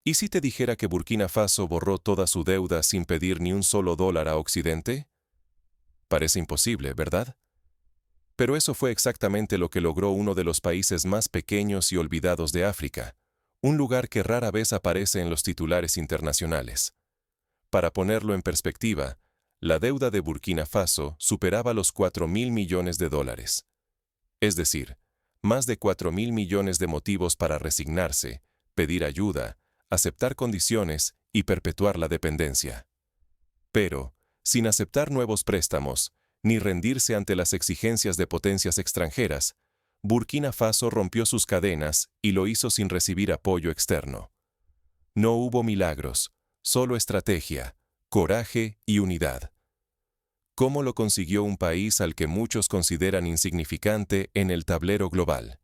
¿Y si te dijera que Burkina Faso borró toda su deuda sin pedir ni un solo dólar a Occidente? Parece imposible, ¿verdad? Pero eso fue exactamente lo que logró uno de los países más pequeños y olvidados de África, un lugar que rara vez aparece en los titulares internacionales. Para ponerlo en perspectiva, la deuda de Burkina Faso superaba los 4.000 millones de dólares. Es decir, más de 4.000 millones de motivos para resignarse, pedir ayuda, aceptar condiciones y perpetuar la dependencia. Pero, sin aceptar nuevos préstamos, ni rendirse ante las exigencias de potencias extranjeras, Burkina Faso rompió sus cadenas y lo hizo sin recibir apoyo externo. No hubo milagros, solo estrategia, coraje y unidad. ¿Cómo lo consiguió un país al que muchos consideran insignificante en el tablero global?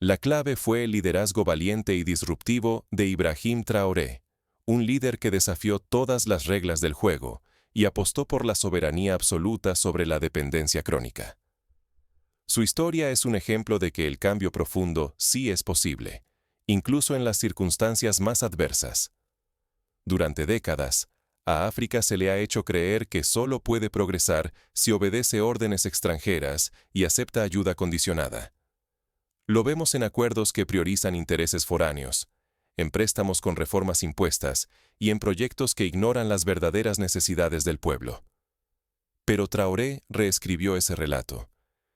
La clave fue el liderazgo valiente y disruptivo de Ibrahim Traoré, un líder que desafió todas las reglas del juego y apostó por la soberanía absoluta sobre la dependencia crónica. Su historia es un ejemplo de que el cambio profundo sí es posible, incluso en las circunstancias más adversas. Durante décadas, a África se le ha hecho creer que solo puede progresar si obedece órdenes extranjeras y acepta ayuda condicionada. Lo vemos en acuerdos que priorizan intereses foráneos, en préstamos con reformas impuestas y en proyectos que ignoran las verdaderas necesidades del pueblo. Pero Traoré reescribió ese relato.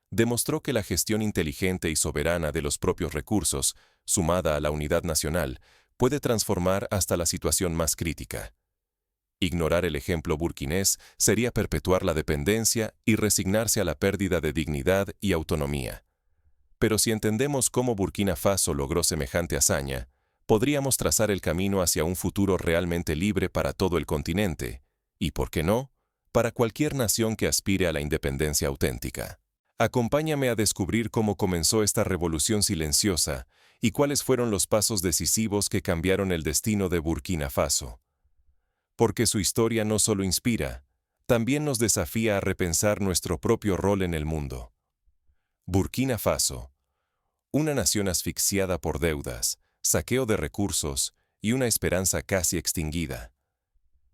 Demostró que la gestión inteligente y soberana de los propios recursos, sumada a la unidad nacional, puede transformar hasta la situación más crítica. Ignorar el ejemplo burkinés sería perpetuar la dependencia y resignarse a la pérdida de dignidad y autonomía. Pero si entendemos cómo Burkina Faso logró semejante hazaña, podríamos trazar el camino hacia un futuro realmente libre para todo el continente, y, ¿por qué no?, para cualquier nación que aspire a la independencia auténtica. Acompáñame a descubrir cómo comenzó esta revolución silenciosa y cuáles fueron los pasos decisivos que cambiaron el destino de Burkina Faso. Porque su historia no solo inspira, también nos desafía a repensar nuestro propio rol en el mundo. Burkina Faso, una nación asfixiada por deudas, saqueo de recursos y una esperanza casi extinguida.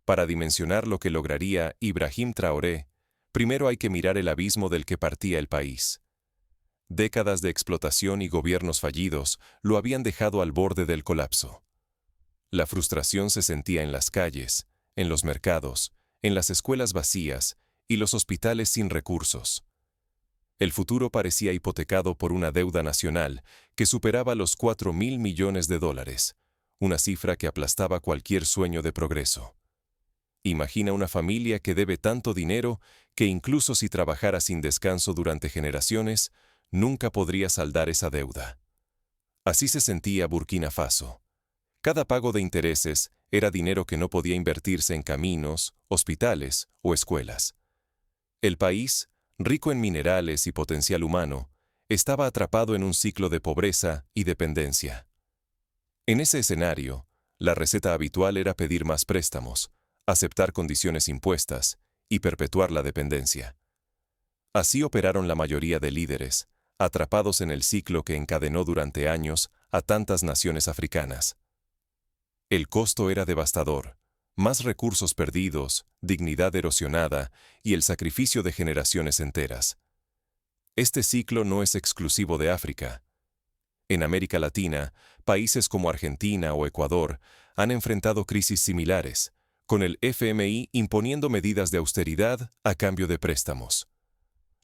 Para dimensionar lo que lograría Ibrahim Traoré, primero hay que mirar el abismo del que partía el país. Décadas de explotación y gobiernos fallidos lo habían dejado al borde del colapso. La frustración se sentía en las calles, en los mercados, en las escuelas vacías y los hospitales sin recursos. El futuro parecía hipotecado por una deuda nacional que superaba los 4.000 millones de dólares, una cifra que aplastaba cualquier sueño de progreso. Imagina una familia que debe tanto dinero que incluso si trabajara sin descanso durante generaciones, nunca podría saldar esa deuda. Así se sentía Burkina Faso. Cada pago de intereses era dinero que no podía invertirse en caminos, hospitales o escuelas. El país, rico en minerales y potencial humano, estaba atrapado en un ciclo de pobreza y dependencia. En ese escenario, la receta habitual era pedir más préstamos, aceptar condiciones impuestas y perpetuar la dependencia. Así operaron la mayoría de líderes, atrapados en el ciclo que encadenó durante años a tantas naciones africanas. El costo era devastador: más recursos perdidos, dignidad erosionada y el sacrificio de generaciones enteras. Este ciclo no es exclusivo de África. En América Latina, países como Argentina o Ecuador han enfrentado crisis similares, con el FMI imponiendo medidas de austeridad a cambio de préstamos.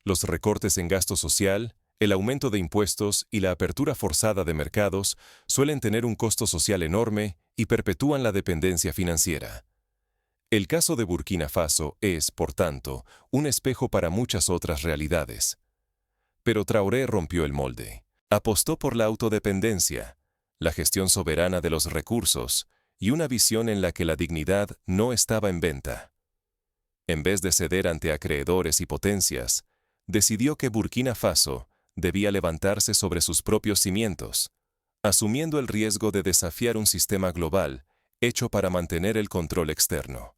Los recortes en gasto social, el aumento de impuestos y la apertura forzada de mercados suelen tener un costo social enorme y perpetúan la dependencia financiera. El caso de Burkina Faso es, por tanto, un espejo para muchas otras realidades. Pero Traoré rompió el molde. Apostó por la autodependencia, la gestión soberana de los recursos y una visión en la que la dignidad no estaba en venta. En vez de ceder ante acreedores y potencias, decidió que Burkina Faso debía levantarse sobre sus propios cimientos, asumiendo el riesgo de desafiar un sistema global hecho para mantener el control externo.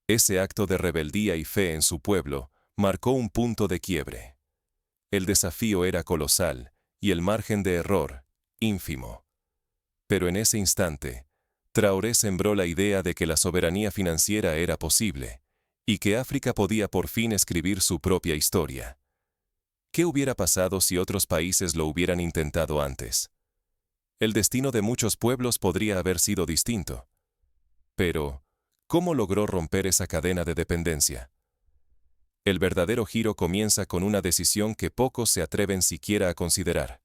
Ese acto de rebeldía y fe en su pueblo marcó un punto de quiebre. El desafío era colosal y el margen de error ínfimo. Pero en ese instante, Traoré sembró la idea de que la soberanía financiera era posible y que África podía por fin escribir su propia historia. ¿Qué hubiera pasado si otros países lo hubieran intentado antes? El destino de muchos pueblos podría haber sido distinto. Pero, ¿cómo logró romper esa cadena de dependencia? El verdadero giro comienza con una decisión que pocos se atreven siquiera a considerar: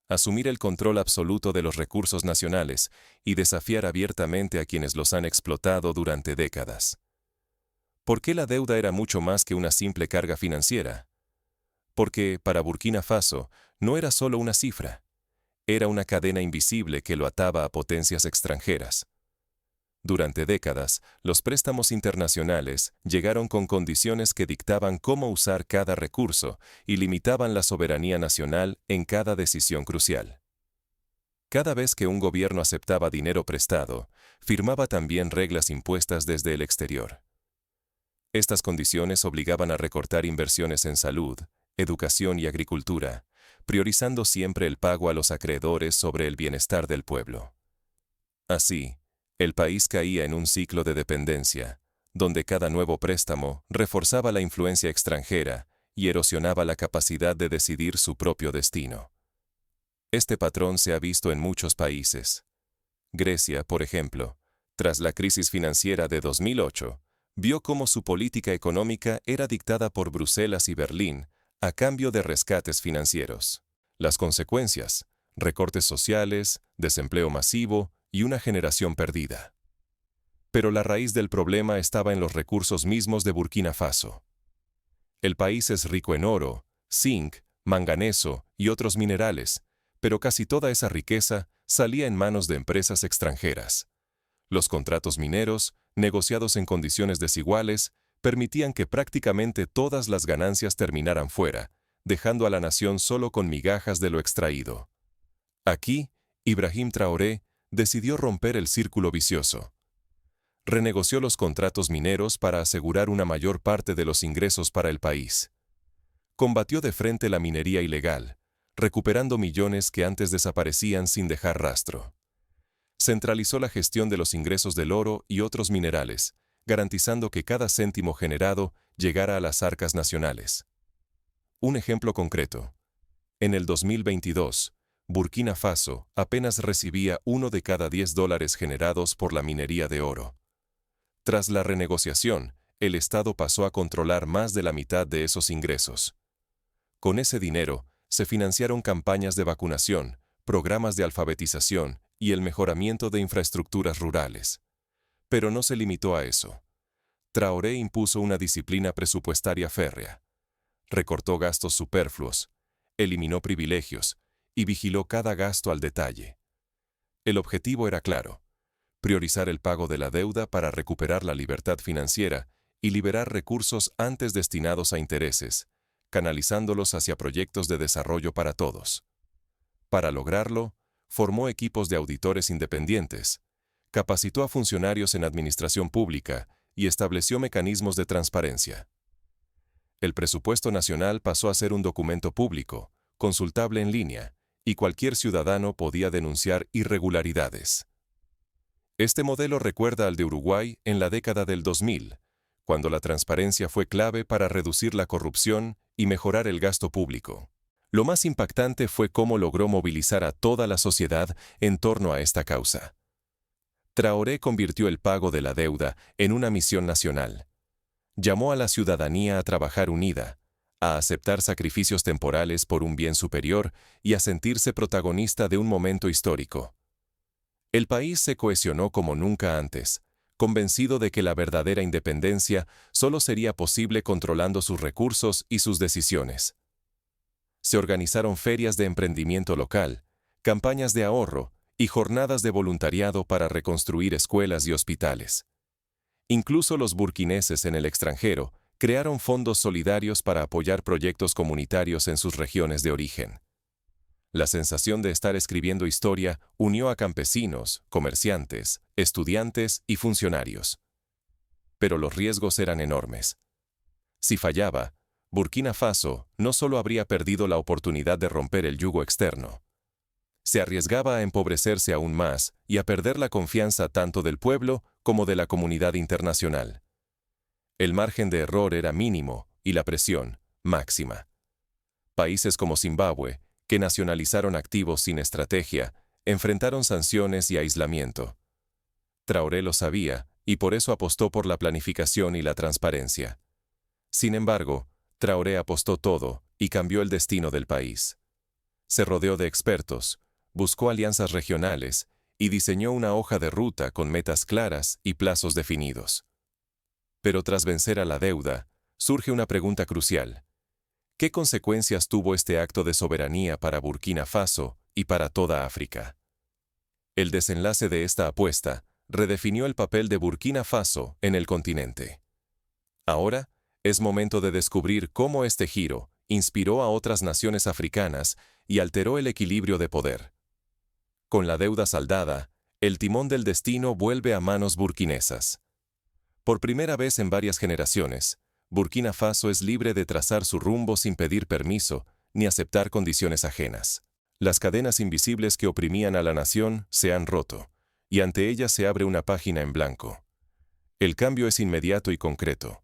asumir el control absoluto de los recursos nacionales y desafiar abiertamente a quienes los han explotado durante décadas. ¿Por qué la deuda era mucho más que una simple carga financiera? Porque, para Burkina Faso, no era solo una cifra, era una cadena invisible que lo ataba a potencias extranjeras. Durante décadas, los préstamos internacionales llegaron con condiciones que dictaban cómo usar cada recurso y limitaban la soberanía nacional en cada decisión crucial. Cada vez que un gobierno aceptaba dinero prestado, firmaba también reglas impuestas desde el exterior. Estas condiciones obligaban a recortar inversiones en salud, educación y agricultura, priorizando siempre el pago a los acreedores sobre el bienestar del pueblo. Así, el país caía en un ciclo de dependencia, donde cada nuevo préstamo reforzaba la influencia extranjera y erosionaba la capacidad de decidir su propio destino. Este patrón se ha visto en muchos países. Grecia, por ejemplo, tras la crisis financiera de 2008, vio cómo su política económica era dictada por Bruselas y Berlín a cambio de rescates financieros. Las consecuencias: recortes sociales, desempleo masivo y una generación perdida. Pero la raíz del problema estaba en los recursos mismos de Burkina Faso. El país es rico en oro, zinc, manganeso y otros minerales, pero casi toda esa riqueza salía en manos de empresas extranjeras. Los contratos mineros, negociados en condiciones desiguales, permitían que prácticamente todas las ganancias terminaran fuera, dejando a la nación solo con migajas de lo extraído. Aquí, Ibrahim Traoré decidió romper el círculo vicioso. Renegoció los contratos mineros para asegurar una mayor parte de los ingresos para el país. Combatió de frente la minería ilegal, recuperando millones que antes desaparecían sin dejar rastro. Centralizó la gestión de los ingresos del oro y otros minerales, garantizando que cada céntimo generado llegara a las arcas nacionales. Un ejemplo concreto. En el 2022, Burkina Faso apenas recibía $1 de cada $10 generados por la minería de oro. Tras la renegociación, el Estado pasó a controlar más de la mitad de esos ingresos. Con ese dinero, se financiaron campañas de vacunación, programas de alfabetización y el mejoramiento de infraestructuras rurales. Pero no se limitó a eso. Traoré impuso una disciplina presupuestaria férrea. Recortó gastos superfluos, eliminó privilegios y vigiló cada gasto al detalle. El objetivo era claro: priorizar el pago de la deuda para recuperar la libertad financiera y liberar recursos antes destinados a intereses, canalizándolos hacia proyectos de desarrollo para todos. Para lograrlo, formó equipos de auditores independientes, capacitó a funcionarios en administración pública y estableció mecanismos de transparencia. El presupuesto nacional pasó a ser un documento público, consultable en línea, y cualquier ciudadano podía denunciar irregularidades. Este modelo recuerda al de Uruguay en la década del 2000, cuando la transparencia fue clave para reducir la corrupción y mejorar el gasto público. Lo más impactante fue cómo logró movilizar a toda la sociedad en torno a esta causa. Traoré convirtió el pago de la deuda en una misión nacional. Llamó a la ciudadanía a trabajar unida, a aceptar sacrificios temporales por un bien superior y a sentirse protagonista de un momento histórico. El país se cohesionó como nunca antes, convencido de que la verdadera independencia solo sería posible controlando sus recursos y sus decisiones. Se organizaron ferias de emprendimiento local, campañas de ahorro y jornadas de voluntariado para reconstruir escuelas y hospitales. Incluso los burkineses en el extranjero crearon fondos solidarios para apoyar proyectos comunitarios en sus regiones de origen. La sensación de estar escribiendo historia unió a campesinos, comerciantes, estudiantes y funcionarios. Pero los riesgos eran enormes. Si fallaba, Burkina Faso no solo habría perdido la oportunidad de romper el yugo externo. se arriesgaba a empobrecerse aún más y a perder la confianza tanto del pueblo como de la comunidad internacional. El margen de error era mínimo y la presión máxima. Países como Zimbabue, que nacionalizaron activos sin estrategia, enfrentaron sanciones y aislamiento. Traoré lo sabía y por eso apostó por la planificación y la transparencia. Sin embargo, Traoré apostó todo y cambió el destino del país. Se rodeó de expertos, buscó alianzas regionales y diseñó una hoja de ruta con metas claras y plazos definidos. Pero tras vencer a la deuda, surge una pregunta crucial. ¿Qué consecuencias tuvo este acto de soberanía para Burkina Faso y para toda África? El desenlace de esta apuesta redefinió el papel de Burkina Faso en el continente. Ahora, es momento de descubrir cómo este giro inspiró a otras naciones africanas y alteró el equilibrio de poder. Con la deuda saldada, el timón del destino vuelve a manos burkinesas. Por primera vez en varias generaciones, Burkina Faso es libre de trazar su rumbo sin pedir permiso ni aceptar condiciones ajenas. Las cadenas invisibles que oprimían a la nación se han roto, y ante ellas se abre una página en blanco. El cambio es inmediato y concreto.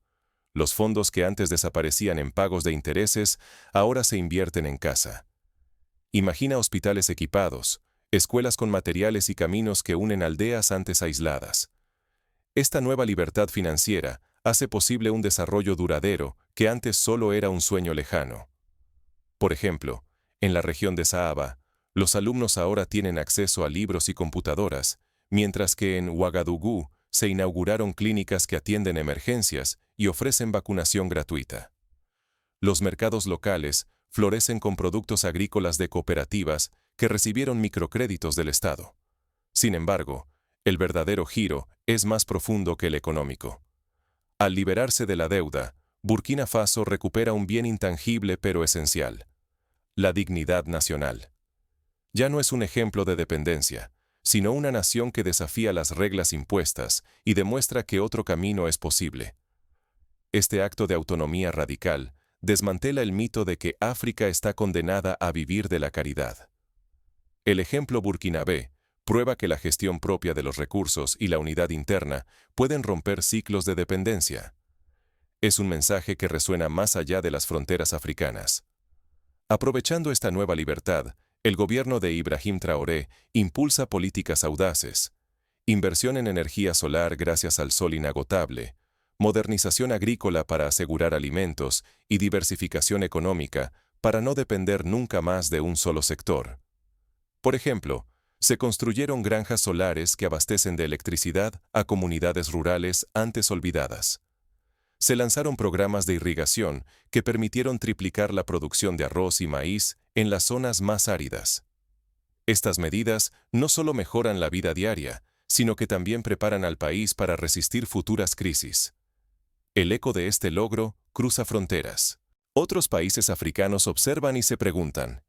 Los fondos que antes desaparecían en pagos de intereses, ahora se invierten en casa. Imagina hospitales equipados, escuelas con materiales y caminos que unen aldeas antes aisladas. Esta nueva libertad financiera hace posible un desarrollo duradero que antes solo era un sueño lejano. Por ejemplo, en la región de Saaba, los alumnos ahora tienen acceso a libros y computadoras, mientras que en Ouagadougou se inauguraron clínicas que atienden emergencias y ofrecen vacunación gratuita. Los mercados locales florecen con productos agrícolas de cooperativas que recibieron microcréditos del Estado. Sin embargo, el verdadero giro es más profundo que el económico. Al liberarse de la deuda, Burkina Faso recupera un bien intangible pero esencial: la dignidad nacional. Ya no es un ejemplo de dependencia, sino una nación que desafía las reglas impuestas y demuestra que otro camino es posible. Este acto de autonomía radical desmantela el mito de que África está condenada a vivir de la caridad. El ejemplo burkinabé prueba que la gestión propia de los recursos y la unidad interna pueden romper ciclos de dependencia. Es un mensaje que resuena más allá de las fronteras africanas. Aprovechando esta nueva libertad, el gobierno de Ibrahim Traoré impulsa políticas audaces: inversión en energía solar gracias al sol inagotable, modernización agrícola para asegurar alimentos y diversificación económica para no depender nunca más de un solo sector. Por ejemplo, se construyeron granjas solares que abastecen de electricidad a comunidades rurales antes olvidadas. Se lanzaron programas de irrigación que permitieron triplicar la producción de arroz y maíz en las zonas más áridas. Estas medidas no solo mejoran la vida diaria, sino que también preparan al país para resistir futuras crisis. El eco de este logro cruza fronteras. Otros países africanos observan y se preguntan: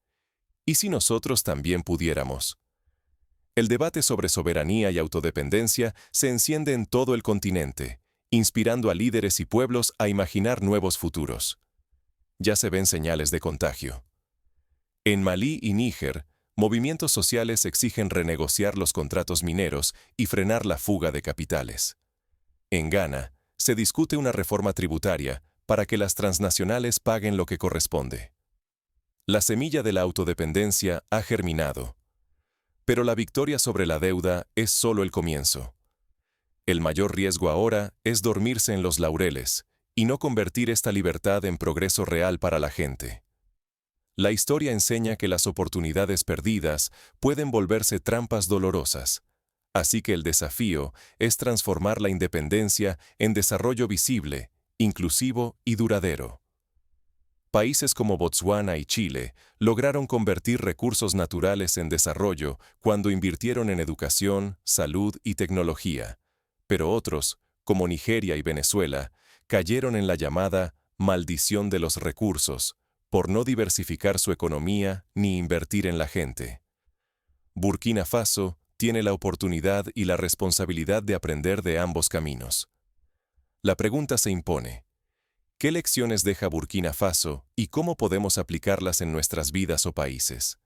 ¿y si nosotros también pudiéramos? El debate sobre soberanía y autodependencia se enciende en todo el continente, inspirando a líderes y pueblos a imaginar nuevos futuros. Ya se ven señales de contagio. En Malí y Níger, movimientos sociales exigen renegociar los contratos mineros y frenar la fuga de capitales. En Ghana, se discute una reforma tributaria para que las transnacionales paguen lo que corresponde. La semilla de la autodependencia ha germinado. Pero la victoria sobre la deuda es solo el comienzo. El mayor riesgo ahora es dormirse en los laureles y no convertir esta libertad en progreso real para la gente. La historia enseña que las oportunidades perdidas pueden volverse trampas dolorosas, así que el desafío es transformar la independencia en desarrollo visible, inclusivo y duradero. Países como Botswana y Chile lograron convertir recursos naturales en desarrollo cuando invirtieron en educación, salud y tecnología, pero otros, como Nigeria y Venezuela, cayeron en la llamada maldición de los recursos por no diversificar su economía ni invertir en la gente. Burkina Faso tiene la oportunidad y la responsabilidad de aprender de ambos caminos. La pregunta se impone: ¿qué lecciones deja Burkina Faso y cómo podemos aplicarlas en nuestras vidas o países?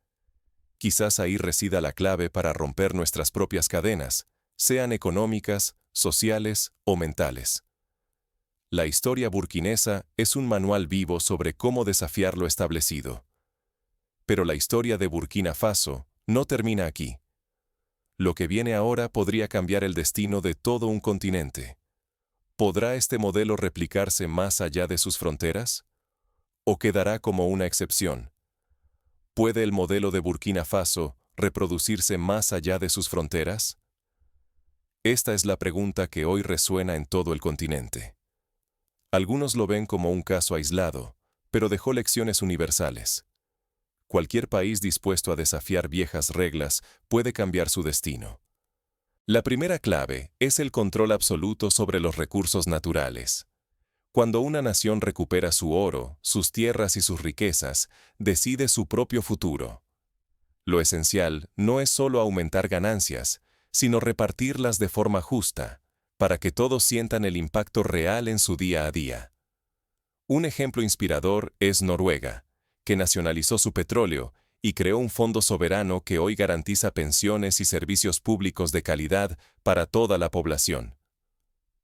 Quizás ahí resida la clave para romper nuestras propias cadenas, sean económicas, sociales o mentales. La historia burkinesa es un manual vivo sobre cómo desafiar lo establecido. Pero la historia de Burkina Faso no termina aquí. Lo que viene ahora podría cambiar el destino de todo un continente. ¿Podrá este modelo replicarse más allá de sus fronteras? ¿O quedará como una excepción? ¿Puede el modelo de Burkina Faso reproducirse más allá de sus fronteras? Esta es la pregunta que hoy resuena en todo el continente. Algunos lo ven como un caso aislado, pero dejó lecciones universales. Cualquier país dispuesto a desafiar viejas reglas puede cambiar su destino. La primera clave es el control absoluto sobre los recursos naturales. Cuando una nación recupera su oro, sus tierras y sus riquezas, decide su propio futuro. Lo esencial no es solo aumentar ganancias, sino repartirlas de forma justa, para que todos sientan el impacto real en su día a día. Un ejemplo inspirador es Noruega, que nacionalizó su petróleo y creó un fondo soberano que hoy garantiza pensiones y servicios públicos de calidad para toda la población.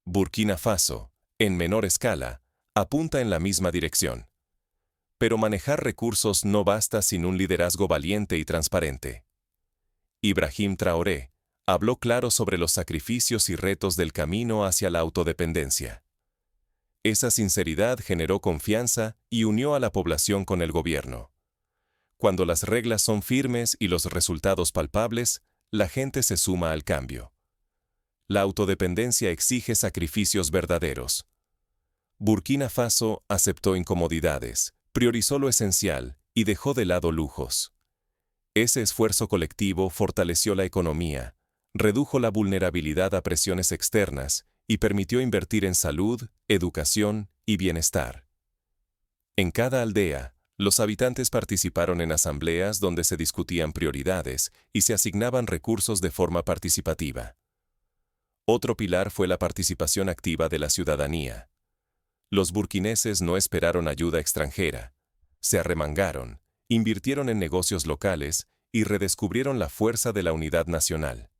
Burkina Faso, en menor escala, apunta en la misma dirección. Pero manejar recursos no basta sin un liderazgo valiente y transparente. Ibrahim Traoré habló claro sobre los sacrificios y retos del camino hacia la autodependencia. Esa sinceridad generó confianza y unió a la población con el gobierno. Cuando las reglas son firmes y los resultados palpables, la gente se suma al cambio. La autodependencia exige sacrificios verdaderos. Burkina Faso aceptó incomodidades, priorizó lo esencial y dejó de lado lujos. Ese esfuerzo colectivo fortaleció la economía, redujo la vulnerabilidad a presiones externas y permitió invertir en salud, educación y bienestar. En cada aldea, los habitantes participaron en asambleas donde se discutían prioridades y se asignaban recursos de forma participativa. Otro pilar fue la participación activa de la ciudadanía. Los burkineses no esperaron ayuda extranjera. Se arremangaron, invirtieron en negocios locales y redescubrieron la fuerza de la unidad nacional.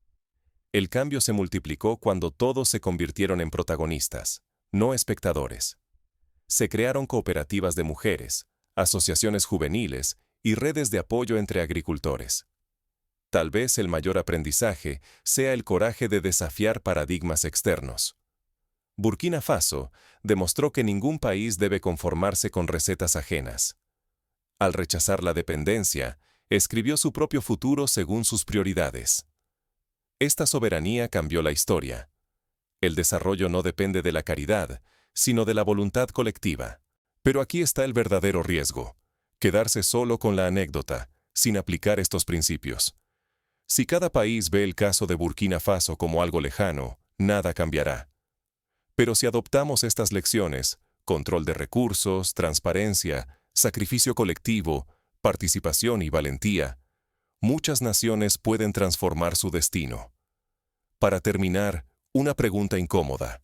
El cambio se multiplicó cuando todos se convirtieron en protagonistas, no espectadores. Se crearon cooperativas de mujeres, asociaciones juveniles y redes de apoyo entre agricultores. Tal vez el mayor aprendizaje sea el coraje de desafiar paradigmas externos. Burkina Faso demostró que ningún país debe conformarse con recetas ajenas. Al rechazar la dependencia, escribió su propio futuro según sus prioridades. Esta soberanía cambió la historia. El desarrollo no depende de la caridad, sino de la voluntad colectiva. Pero aquí está el verdadero riesgo: quedarse solo con la anécdota, sin aplicar estos principios. Si cada país ve el caso de Burkina Faso como algo lejano, nada cambiará. Pero si adoptamos estas lecciones, control de recursos, transparencia, sacrificio colectivo, participación y valentía, muchas naciones pueden transformar su destino. Para terminar, una pregunta incómoda.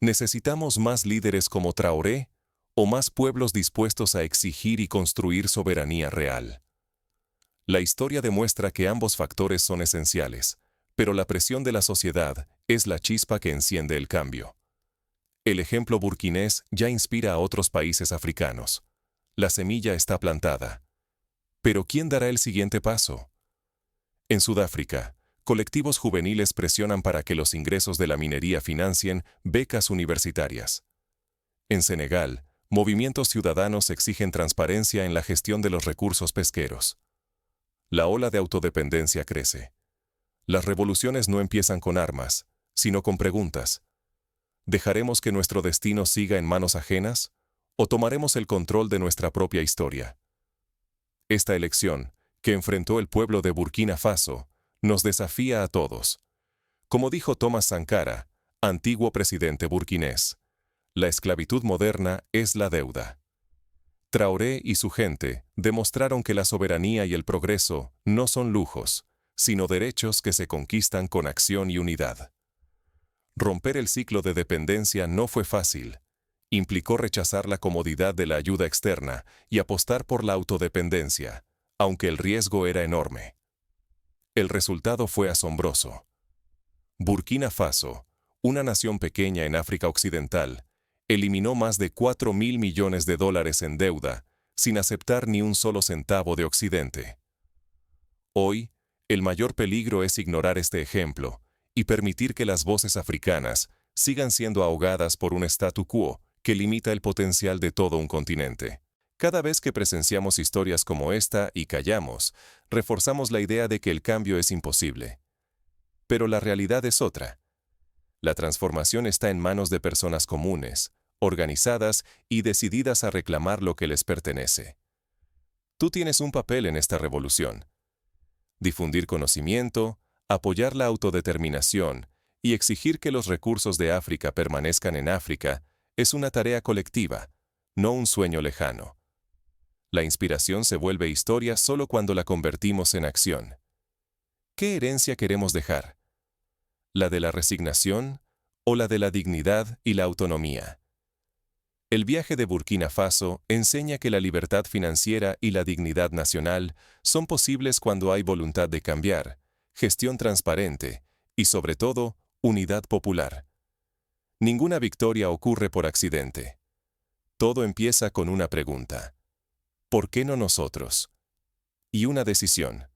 ¿Necesitamos más líderes como Traoré o más pueblos dispuestos a exigir y construir soberanía real? La historia demuestra que ambos factores son esenciales, pero la presión de la sociedad es la chispa que enciende el cambio. El ejemplo burkinés ya inspira a otros países africanos. La semilla está plantada. Pero ¿quién dará el siguiente paso? En Sudáfrica, colectivos juveniles presionan para que los ingresos de la minería financien becas universitarias. En Senegal, movimientos ciudadanos exigen transparencia en la gestión de los recursos pesqueros. La ola de autodependencia crece. Las revoluciones no empiezan con armas, sino con preguntas. ¿Dejaremos que nuestro destino siga en manos ajenas o tomaremos el control de nuestra propia historia? Esta elección, que enfrentó el pueblo de Burkina Faso, nos desafía a todos. Como dijo Thomas Sankara, antiguo presidente burkinés, la esclavitud moderna es la deuda. Traoré y su gente demostraron que la soberanía y el progreso no son lujos, sino derechos que se conquistan con acción y unidad. Romper el ciclo de dependencia no fue fácil. Implicó rechazar la comodidad de la ayuda externa y apostar por la autodependencia, aunque el riesgo era enorme. El resultado fue asombroso. Burkina Faso, una nación pequeña en África Occidental, eliminó más de 4.000 millones de dólares en deuda, sin aceptar ni un solo centavo de Occidente. Hoy, el mayor peligro es ignorar este ejemplo y permitir que las voces africanas sigan siendo ahogadas por un statu quo que limita el potencial de todo un continente. Cada vez que presenciamos historias como esta y callamos, reforzamos la idea de que el cambio es imposible. Pero la realidad es otra. La transformación está en manos de personas comunes, organizadas y decididas a reclamar lo que les pertenece. Tú tienes un papel en esta revolución. Difundir conocimiento, apoyar la autodeterminación y exigir que los recursos de África permanezcan en África es una tarea colectiva, no un sueño lejano. La inspiración se vuelve historia solo cuando la convertimos en acción. ¿Qué herencia queremos dejar? ¿La de la resignación o la de la dignidad y la autonomía? El viaje de Burkina Faso enseña que la libertad financiera y la dignidad nacional son posibles cuando hay voluntad de cambiar, gestión transparente y, sobre todo, unidad popular. Ninguna victoria ocurre por accidente. Todo empieza con una pregunta. ¿Por qué no nosotros? Y una decisión.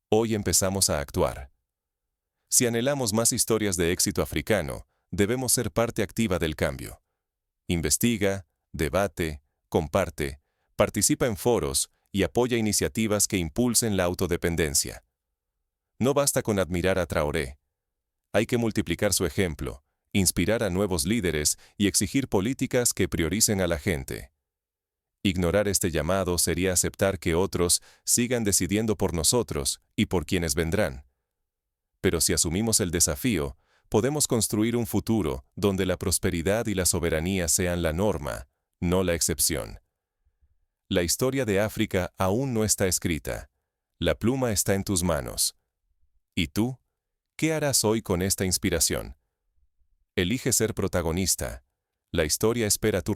Hoy empezamos a actuar. Si anhelamos más historias de éxito africano, debemos ser parte activa del cambio. Investiga, debate, comparte, participa en foros y apoya iniciativas que impulsen la autodependencia. No basta con admirar a Traoré. Hay que multiplicar su ejemplo, inspirar a nuevos líderes y exigir políticas que prioricen a la gente. Ignorar este llamado sería aceptar que otros sigan decidiendo por nosotros y por quienes vendrán. Pero si asumimos el desafío, podemos construir un futuro donde la prosperidad y la soberanía sean la norma, no la excepción. La historia de África aún no está escrita. La pluma está en tus manos. ¿Y tú? ¿Qué harás hoy con esta inspiración? Elige ser protagonista. La historia espera tu